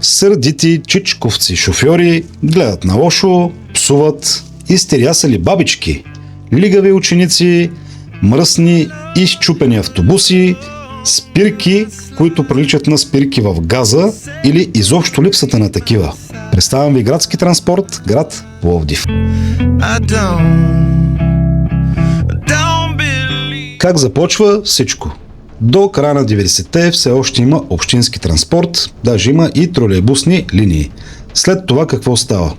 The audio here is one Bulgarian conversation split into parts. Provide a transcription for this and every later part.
Сърдити чичковци шофьори гледат на лошо, псуват, изтерясали бабички, лигави ученици, мръсни и счупени автобуси, спирки, които приличат на спирки в газа или изобщо липсата на такива. Представям ви градски транспорт, град Пловдив. Как започва всичко? До края на 90-те все още има общински транспорт, даже има и тролейбусни линии. След това какво става?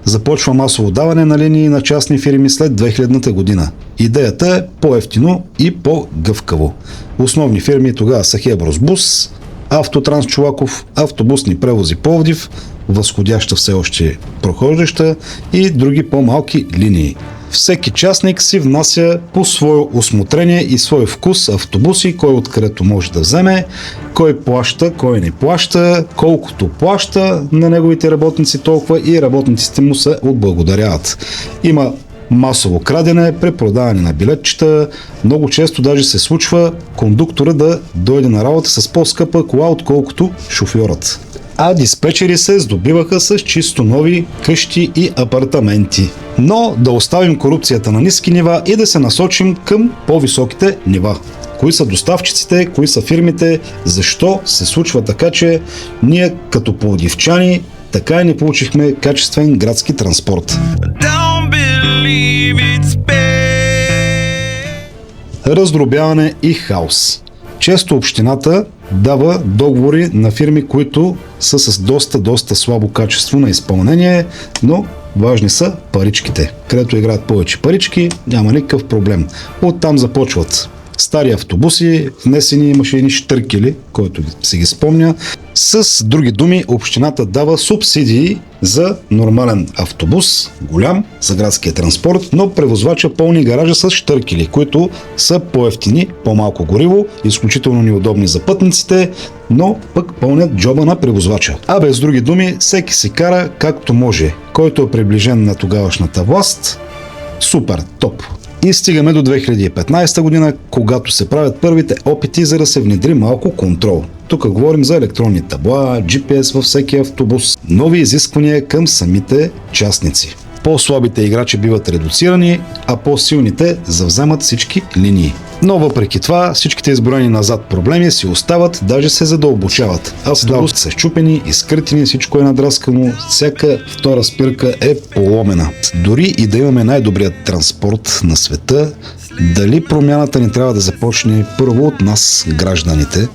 Започва масово даване на линии на частни фирми след 2000-та година. Идеята е по-евтино и по-гъвкаво. Основни фирми тогава са Хебросбус, Автотранс Чолаков, Автобусни превози Пловдив, възходяща все още прохождаща и други по-малки линии. Всеки частник си внася по свое усмотрение и свой вкус автобуси, кой откъдето може да вземе, кой плаща, кой не плаща, колкото плаща на неговите работници, толкова и работниците му се отблагодаряват. Има масово крадене, препродаване на билетчета, много често даже се случва кондуктора да дойде на работа с по-скъпа кола, отколкото шофьорът. А диспетчери се здобиваха с чисто нови къщи и апартаменти. Но да оставим корупцията на ниски нива и да се насочим към по-високите нива. Кои са доставчиците, кои са фирмите, защо се случва така, че ние като пловдивчани така и не получихме качествен градски транспорт. Раздробяване и хаос. Често общината дава договори на фирми, които са с доста слабо качество на изпълнение, но важни са паричките. Където играят повече парички, няма никакъв проблем. Оттам започват стари автобуси, внесени имаше едни щъркели, който си ги спомня. С други думи, общината дава субсидии за нормален автобус, голям, за градския транспорт, но превозвача пълни гаража с щъркели, които са по-евтини, по-малко гориво, изключително неудобни за пътниците, но пък пълнят джоба на превозвача. А без други думи, всеки си кара както може. Който е приближен на тогавашната власт, супер, топ. И стигаме до 2015 година, когато се правят първите опити за да се внедри малко контрол. Тук говорим за електронни табла, GPS във всеки автобус, нови изисквания към самите частници. По-слабите играчи биват редуцирани, а по-силните завземат всички линии. Но въпреки това, всичките изброени назад проблеми си остават, даже се задълбочават. Автобусите са счупени, изкъртени, всичко е надраскано, всяка втора спирка е поломена. Дори и да имаме най-добрият транспорт на света, дали промяната ни трябва да започне първо от нас, гражданите?